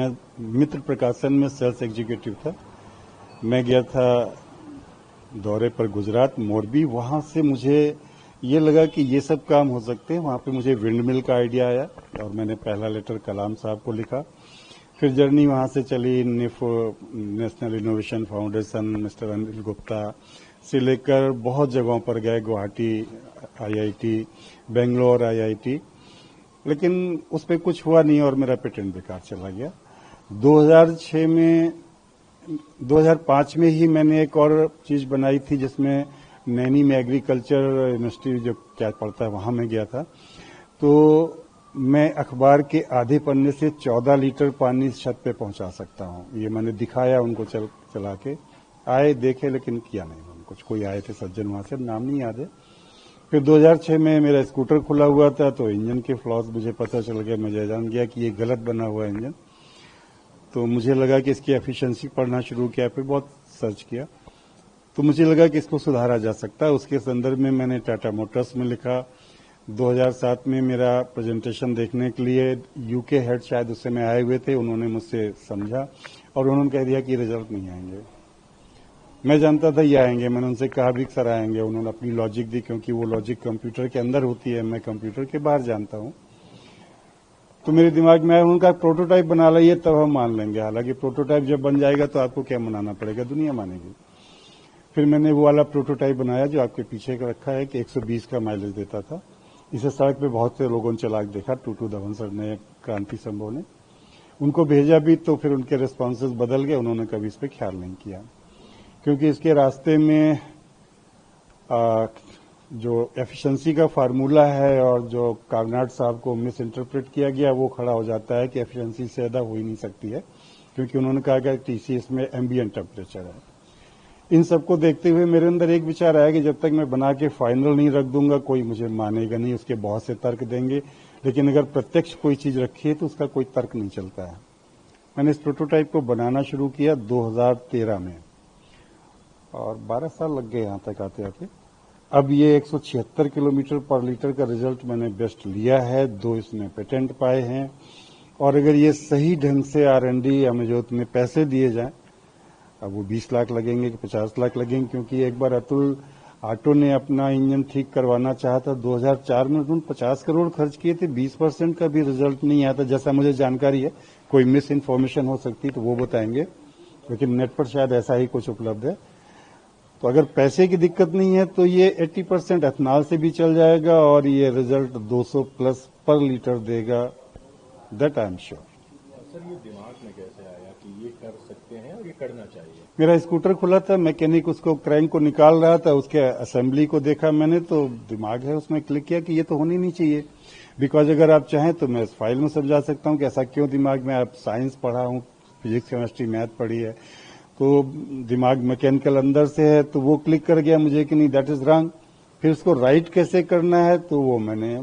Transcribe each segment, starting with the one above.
मैं मित्र प्रकाशन में सेल्स एग्जीक्यूटिव था। मैं गया था दौरे पर गुजरात, मोरबी। वहां से मुझे ये लगा कि ये सब काम हो सकते हैं। वहां पे मुझे विंड मिल का आइडिया आया और मैंने पहला लेटर कलाम साहब को लिखा। फिर जर्नी वहां से चली निफो, national innovation foundation, mister Anil Gupta से लेकर बहुत जगहों पर गए, गुवाहाटी आईआईटी, बेंगलोर आईआईटी, लेकिन उस पर कुछ हुआ नहीं और मेरा पेटेंट बेकार चला गया। 2005 में ही मैंने एक और चीज बनाई थी जिसमें नैनी में एग्रीकल्चर यूनिवर्सिटी जो क्या पढ़ता है वहां मैं गया था। तो मैं अखबार के आधे पन्ने से 14 लीटर पानी छत पे पहुंचा सकता हूं। ये मैंने दिखाया उनको चला के। आए देखे लेकिन किया नहीं कुछ। कोई आए थे सज्जन वहां से, नाम नहीं याद है। फिर 2006 में मेरा स्कूटर खुला हुआ था तो इंजन के फ्लॉस मुझे पता चल गया। मैं जान गया कि ये गलत बना हुआ है इंजन। तो मुझे लगा कि इसकी एफिशिएंसी पढ़ना शुरू किया, फिर बहुत सर्च किया तो मुझे लगा कि इसको सुधारा जा सकता है। उसके संदर्भ में मैंने टाटा मोटर्स में लिखा। 2007 में मेरा प्रेजेंटेशन देखने के लिए यूके हेड शायद उस समय आए हुए थे। उन्होंने मुझसे समझा और उन्होंने कह दिया कि रिजल्ट नहीं आएंगे। मैं जानता था ये आएंगे। मैंने उनसे कहा भी सर आएंगे। उन्होंने अपनी लॉजिक दी, क्योंकि वो लॉजिक कंप्यूटर के अंदर होती है, मैं कंप्यूटर के बाहर जानता हूं। तो मेरे दिमाग में आया, उनका प्रोटोटाइप बना लाइए तब हम मान लेंगे। हालांकि प्रोटोटाइप जब बन जाएगा तो आपको क्या मनाना पड़ेगा, दुनिया मानेगी। फिर मैंने वो वाला प्रोटोटाइप बनाया जो आपके पीछे का रखा है कि 120 का माइलेज देता था। इसे सड़क पे बहुत से लोगों ने चला के देखा। टूटू धवन सर ने, क्रांति संभव ने, उनको भेजा भी तो फिर उनके रिस्पॉन्सेज बदल गए। उन्होंने कभी इस पर ख्याल नहीं किया, क्योंकि इसके रास्ते में जो एफिशिएंसी का फार्मूला है और जो कार्नाट साहब को मिस इंटरप्रेट किया गया वो खड़ा हो जाता है कि एफिशिएंसी से ज्यादा हो ही नहीं सकती है, क्योंकि उन्होंने कहा कि टीसीएस में एम्बिएंट टेम्परेचर है। इन सबको देखते हुए मेरे अंदर एक विचार आया कि जब तक मैं बना के फाइनल नहीं रख दूंगा कोई मुझे मानेगा नहीं। उसके बहुत से तर्क देंगे, लेकिन अगर प्रत्यक्ष कोई चीज रखी है तो उसका कोई तर्क नहीं चलता है। मैंने इस प्रोटोटाइप को बनाना शुरू किया 2013 में और 12 साल लग गए यहां तक आते आते। अब ये 176 किलोमीटर पर लीटर का रिजल्ट मैंने बेस्ट लिया है। 2 इसमें पेटेंट पाए हैं। और अगर ये सही ढंग से R&D या मुझे उतने पैसे दिए जाएं, अब वो 20 लाख लगेंगे कि 50 लाख लगेंगे, क्योंकि एक बार अतुल ऑटो ने अपना इंजन ठीक करवाना चाहा था 2004 में। उन्होंने 50 करोड़ खर्च किए थे, 20% का भी रिजल्ट नहीं आया था, जैसा मुझे जानकारी है। कोई मिस इन्फॉर्मेशन हो सकती तो वो बताएंगे, लेकिन नेट पर शायद ऐसा ही कुछ उपलब्ध है। तो अगर पैसे की दिक्कत नहीं है तो ये 80% एथनॉल से भी चल जाएगा और ये रिजल्ट 200 प्लस पर लीटर देगा। That I am sure. Sir ये दिमाग में कैसे आया कि ये कर सकते हैं और ये करना चाहिए? मेरा स्कूटर खुला था, मैकेनिक उसको क्रैंक को निकाल रहा था, उसके असेंबली को देखा मैंने तो दिमाग है उसमें क्लिक किया कि ये तो होनी नहीं चाहिए। बिकॉज अगर आप चाहें तो मैं इस फाइल में समझा सकता हूं कि ऐसा क्यों दिमाग में। आप साइंस पढ़ा हूं, फिजिक्स केमिस्ट्री मैथ पढ़ी है, तो दिमाग मैकेनिकल अंदर से है, तो वो क्लिक कर गया मुझे कि नहीं दैट इज रॉन्ग। फिर उसको राइट कैसे करना है तो वो मैंने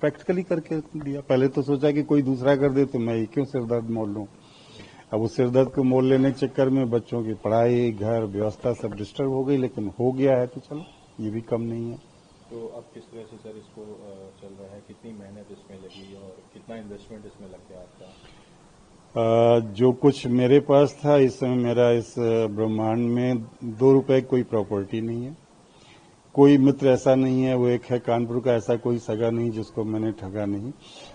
प्रैक्टिकली करके दिया। पहले तो सोचा कि कोई दूसरा कर दे तो मैं क्यों सिरदर्द मोल लूं। अब उस सिरदर्द को मोल लेने के चक्कर में बच्चों की पढ़ाई, घर, व्यवस्था सब डिस्टर्ब हो गई, लेकिन हो गया है तो चलो ये भी कम नहीं है। तो अब किस तरह से सर इसको चल रहा है? कितनी मेहनत इसमें लगी और कितना इन्वेस्टमेंट इसमें लग गया आपका? जो कुछ मेरे पास था इस समय मेरा इस ब्रह्मांड में 2 रुपए कोई प्रॉपर्टी नहीं है। कोई मित्र ऐसा नहीं है, वो एक है कानपुर का, ऐसा कोई सगा नहीं जिसको मैंने ठगा नहीं।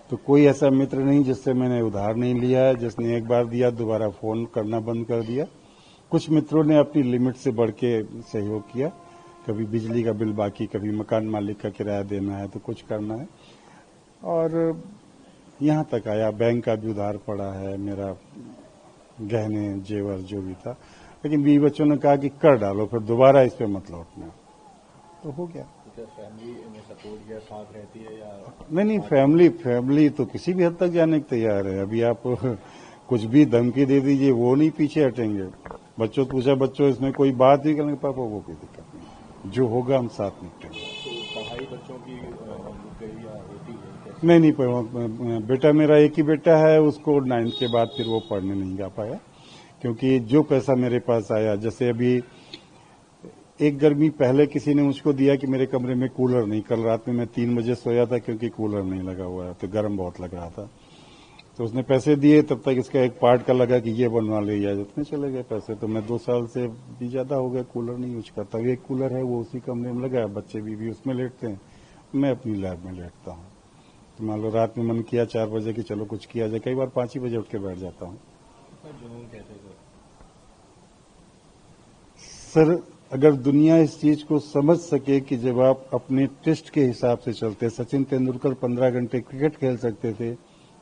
तो कोई ऐसा मित्र नहीं जिससे मैंने उधार नहीं लिया है। जिसने एक बार दिया दोबारा फोन करना बंद कर दिया। कुछ मित्रों ने अपनी लिमिट से बढ़ के सहयोग किया। कभी बिजली का बिल बाकी, कभी मकान मालिक का किराया देना है तो कुछ करना है, और यहां तक आया। बैंक का भी उधार पड़ा है मेरा, गहने जेवर जो भी था, लेकिन बीवी बच्चों ने कहा कि कर डालो, फिर दोबारा इस पे मत लौटना, तो हो गया। तो क्या फैमिली में सपोर्ट या साथ रहती है या? नहीं, फैमिली तो किसी भी हद तक जाने को तैयार है। अभी आप कुछ भी धमकी दे दीजिए वो नहीं पीछे हटेंगे। बच्चों पूछा, बच्चों इसमें कोई बात ही करेंगे, पापा वो कोई दिक्कत नहीं, जो होगा हम साथ निपटेंगे। तो पढ़ाई बच्चों की या होती है? नहीं, बेटा मेरा एक ही बेटा है, उसको 9th के बाद फिर वो पढ़ने नहीं जा पाया, क्योंकि जो पैसा मेरे पास आया, जैसे अभी एक गर्मी पहले किसी ने मुझको दिया कि मेरे कमरे में कूलर नहीं, कल रात में मैं 3 बजे सोया था क्योंकि कूलर नहीं लगा हुआ है, तो गर्म बहुत लग रहा था। तो उसने पैसे दिए, तब तक इसका एक पार्ट का लगा कि ये बनवा ले, या जितने चले गए पैसे। तो मैं 2 साल से भी ज्यादा हो गया कूलर नहीं यूज करता। एक कूलर है वो उसी कमरे में लगा है, बच्चे भी उसमें लेटते हैं, मैं अपनी लैब में लेटता हूँ। तो मान लो रात में मन किया 4 बजे कि चलो कुछ किया जाए, कई बार 5 ही बजे उठ के बैठ जाता हूँ। जुनून कहते हैं सर, अगर दुनिया इस चीज को समझ सके कि जब आप अपने टेस्ट के हिसाब से चलते, सचिन तेंदुलकर 15 घंटे क्रिकेट खेल सकते थे,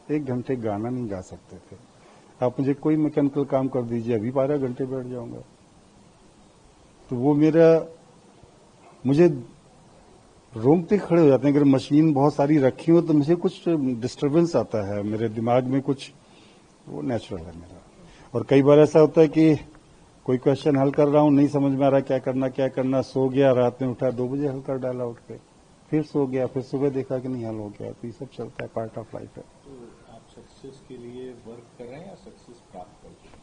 1 घंटे गाना नहीं गा सकते थे। आप मुझे कोई मैकेनिकल काम कर दीजिए, अभी 12 घंटे बैठ जाऊंगा। तो वो मुझे रोंगटे खड़े हो जाते हैं। अगर मशीन बहुत सारी रखी हो तो मुझे कुछ डिस्टरबेंस आता है, मेरे दिमाग में कुछ, वो नेचुरल है मेरा। और कई बार ऐसा होता है कि कोई क्वेश्चन हल कर रहा हूं, नहीं समझ में आ रहा क्या करना, सो गया, रात में उठा 2 बजे हल कर डाला उठ के, फिर सो गया, फिर सुबह देखा कि नहीं हल हो गया। तो ये सब चलता है, पार्ट ऑफ लाइफ है। तो आप सक्सेस के लिए वर्क कर रहे हैं या सक्सेस प्राप्त कर चुके हैं?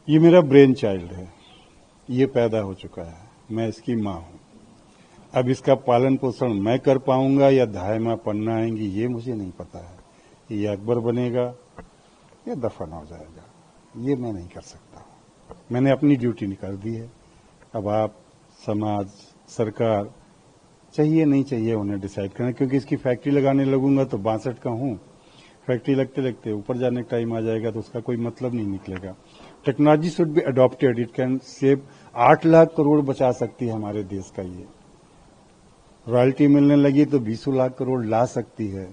ये मेरा ब्रेन चाइल्ड है, ये पैदा हो चुका है, मैं इसकी माँ हूं। अब इसका पालन पोषण मैं कर पाऊंगा या धायमा पन्ना आएंगी, ये मुझे नहीं पता है। ये अकबर बनेगा या दफन हो जाएगा, ये मैं नहीं कर सकता। मैंने अपनी ड्यूटी निकाल दी है। अब आप, समाज, सरकार, चाहिए नहीं चाहिए उन्हें डिसाइड करना, क्योंकि इसकी फैक्ट्री लगाने लगूंगा तो 62 का हूं, फैक्ट्री लगते लगते ऊपर जाने का टाइम आ जाएगा तो उसका कोई मतलब नहीं निकलेगा। Technology should be adopted, it can save 8 lakh crore बचा सकती है हमारे देश का। ये रॉयल्टी मिलने लगी तो 20 लाख करोड़ ला सकती है।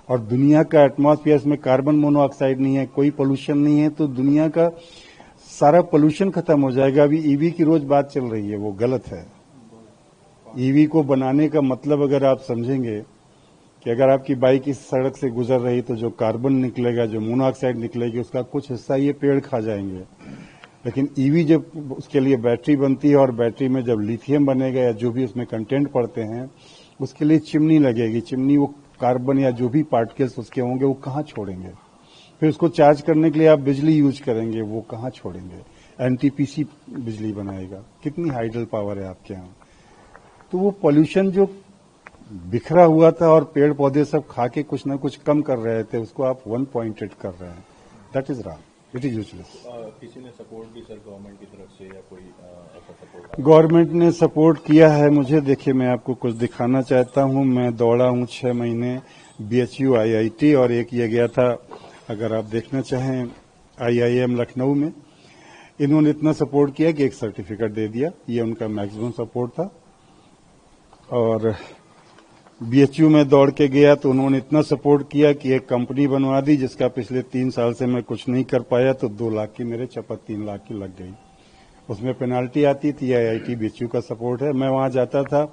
और दुनिया का एटमॉस्फेयर में कार्बन मोनोऑक्साइड नहीं है, कोई पोल्यूशन नहीं है, तो दुनिया का सारा पोल्यूशन खत्म हो जाएगा। अभी ईवी की रोज बात चल रही है, वो गलत है। ईवी को बनाने का मतलब अगर आप समझेंगे कि अगर आपकी बाइक इस सड़क से गुजर रही तो जो कार्बन निकलेगा, जो मोनोऑक्साइड निकलेगी, उसका कुछ हिस्सा ये पेड़ खा जाएंगे। लेकिन ईवी जब उसके लिए बैटरी बनती है और बैटरी में जब लिथियम बनेगा या जो भी उसमें कंटेंट पड़ते हैं, उसके लिए चिमनी लगेगी। चिमनी वो कार्बन या जो भी पार्टिकल्स उसके होंगे वो कहाँ छोड़ेंगे। फिर उसको चार्ज करने के लिए आप बिजली यूज करेंगे, वो कहाँ छोड़ेंगे। एनटीपीसी बिजली बनाएगा, कितनी हाइडल पावर है आपके यहाँ। तो वो पॉल्यूशन जो बिखरा हुआ था और पेड़ पौधे सब खा के कुछ ना कुछ कम कर रहे थे, उसको आप 1 पॉइंटेड कर रहे हैं। That is wrong, it is useless. किसी ने सपोर्ट भी सर गवर्नमेंट की तरफ से या कोई ऐसा सपोर्ट? गवर्नमेंट ने सपोर्ट किया है मुझे। देखिए, मैं आपको कुछ दिखाना चाहता हूं। मैं दौड़ा हूं 6 महीने BHU IIT, और एक ये गया था, अगर आप देखना चाहें, IIM लखनऊ में। इन्होंने इतना सपोर्ट किया कि एक सर्टिफिकेट दे दिया, ये उनका मैक्सिमम सपोर्ट था। और BHU में दौड़ के गया तो उन्होंने इतना सपोर्ट किया कि एक कंपनी बनवा दी, जिसका पिछले 3 साल से मैं कुछ नहीं कर पाया, तो 2 लाख की मेरे चपत 3 लाख की लग गई। उसमें पेनाल्टी आती थी। IIT BHU का सपोर्ट है। मैं वहां जाता था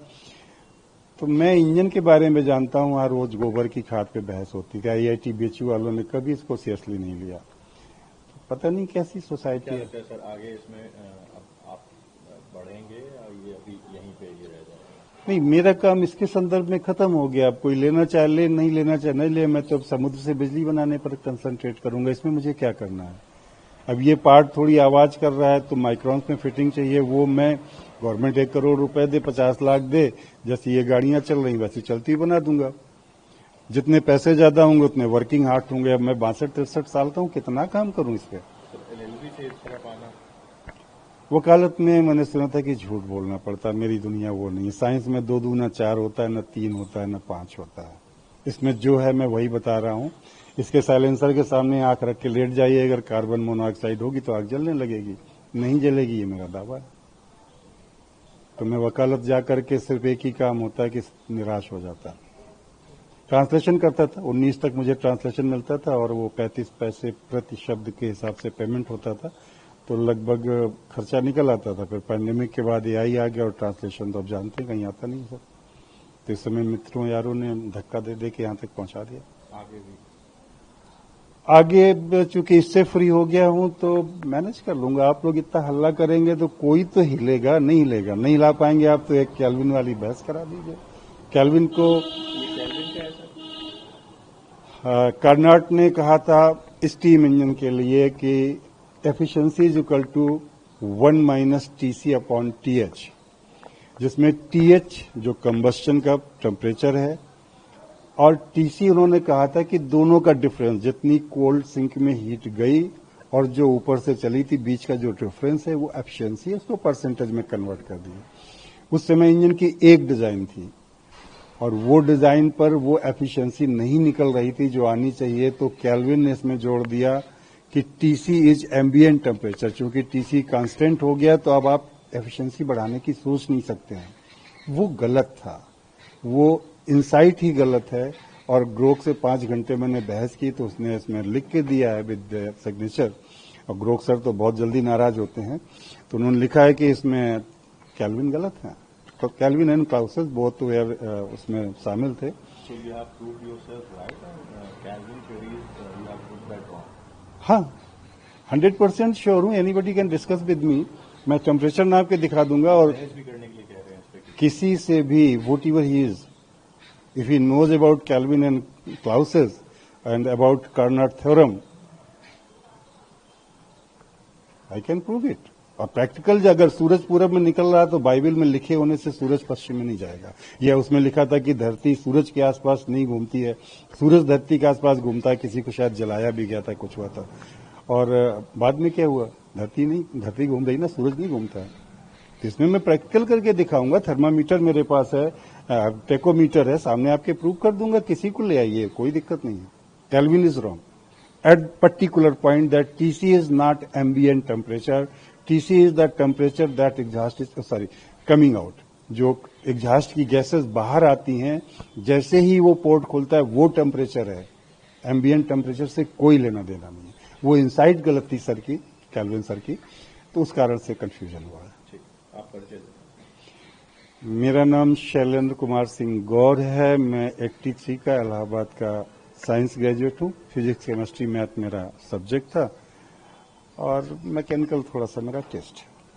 तो मैं इंजन के बारे में जानता हूं, वहां रोज गोबर की खाद पे बहस होती थी। IIT BHU वालों ने कभी इसको सीरियसली नहीं लिया। पता नहीं कैसी सोसाइटी है। क्या सर आगे इसमें आप बढ़ेंगे या ये अभी यहीं पे ही रह जाएगा? नहीं, मेरा काम इसके संदर्भ में खत्म हो गया। अब कोई लेना चाहे ले, नहीं लेना चाहे नहीं ले। मैं तो अब समुद्र से बिजली बनाने पर कंसंट्रेट करूंगा। इसमें मुझे क्या करना है। अब ये पार्ट थोड़ी आवाज कर रहा है तो माइक्रॉन्स में फिटिंग चाहिए, वो मैं, गवर्नमेंट 1 करोड़ रुपए दे, 50 लाख दे, जैसे ये गाड़ियां चल रही वैसी चलती बना दूंगा। जितने पैसे ज्यादा होंगे उतने वर्किंग हार्ट होंगे। अब मैं 62-63 साल का हूं, कितना काम करूं इस पे। LLB से इस तरफ आना, वकालत में मैंने सुना था कि झूठ बोलना पड़ता। मेरी दुनिया वो नहीं है। साइंस में 2 दूना 4 होता है, न 3 होता है, न 5 होता है। इसमें जो है मैं वही बता रहा हूं। इसके साइलेंसर के सामने आंख रख के लेट जाइए, अगर कार्बन मोनोऑक्साइड होगी तो आग जलने लगेगी, नहीं जलेगी, ये मेरा दावा है। तो मैं वकालत जाकर के सिर्फ एक ही काम होता है कि निराश हो जाता। ट्रांसलेशन करता था, 19 तक मुझे ट्रांसलेशन मिलता था और वो 35 पैसे प्रति शब्द के हिसाब से पेमेंट होता था, तो लगभग खर्चा निकल आता था। फिर पैंडेमिक के बाद AI आ गया और ट्रांसलेशन तो अब जानते हैं कहीं आता नहीं सर। तो इस समय मित्रों यारों ने धक्का दे दे के यहाँ तक पहुंचा दिया। आगे चूंकि इससे फ्री हो गया हूं तो मैनेज कर लूंगा। आप लोग इतना हल्ला करेंगे तो कोई तो हिलेगा, नहीं हिलेगा। नहीं हिला पाएंगे आप तो एक केल्विन वाली बहस करा दीजिए। केल्विन को कार्नट ने कहा था स्टीम इंजन के लिए कि efficiency is equal to 1 - TC/TH, जिसमें TH जो कंबस्शन का टेम्परेचर है और टीसी उन्होंने कहा था कि दोनों का डिफरेंस, जितनी कोल्ड सिंक में हीट गई और जो ऊपर से चली थी, बीच का जो डिफरेंस है वो एफिशिएंसी है, उसको परसेंटेज में कन्वर्ट कर दिया। उस समय इंजन की एक डिजाइन थी और वो डिजाइन पर वो एफिशिएंसी नहीं निकल रही थी जो आनी चाहिए, तो केल्विन ने इसमें जोड़ दिया कि टीसी इज एम्बिएंट टेम्परेचर। चूंकि टीसी कांस्टेंट हो गया तो अब आप एफिशिएंसी बढ़ाने की सोच नहीं सकते हैं। वो गलत था, वो इंसाइट ही गलत है। और ग्रोक से 5 घंटे मैंने बहस की तो उसने इसमें लिख के दिया है विद सिग्नेचर। और ग्रोक सर तो बहुत जल्दी नाराज होते हैं, तो उन्होंने लिखा है कि इसमें केल्विन गलत है। तो केल्विन एंड क्लाउसिस बोथ वेयर उसमें शामिल थे। So you have proved yourself right, and Calvin theories you have proved that wrong. हाँ, 100% श्योर हूँ। Anybody can discuss with me. मैं टेम्परेचर नाप के दिखा दूंगा और बहस भी करने के लिए कह रहे हैं इस पे किसी से भी what ever he is, if he knows about Calvin and Clausius and about Carnot theorem, I can prove it. और प्रैक्टिकल अगर सूरज पूरब में निकल रहा है तो बाइबल में लिखे होने से सूरज पश्चिम में नहीं जाएगा। या उसमें लिखा था कि धरती सूरज के आसपास नहीं घूमती है, सूरज धरती के आसपास घूमता है। किसी को शायद जलाया भी गया था, कुछ हुआ था। और बाद में क्या हुआ, धरती घूम रही ना, सूरज नहीं घूमता है। तो इसमें मैं प्रैक्टिकल करके दिखाऊंगा। थर्मामीटर मेरे पास है, टेकोमीटर है, सामने आपके प्रूव कर दूंगा। किसी को ले आइए, कोई दिक्कत नहीं है। Kelvin is wrong at particular point that TC is not ambient temperature. TC is the temperature that exhaust is coming out. जो एग्जॉस्ट की गैसेस बाहर आती हैं, जैसे ही वो पोर्ट खोलता है वो टेम्परेचर है। एम्बियंट टेम्परेचर से कोई लेना देना नहीं है। वो इनसाइट गलत थी सर की, केल्विन सर की, तो उस कारण से कंफ्यूजन हुआ है। ठीक, आप परिचय दें। मेरा नाम शैलेंद्र कुमार सिंह गौर है। मैं 83 का इलाहाबाद का साइंस ग्रेजुएट हूँ। फिजिक्स केमिस्ट्री मैथ मेरा सब्जेक्ट था और मैकेनिकल थोड़ा सा मेरा टेस्ट है।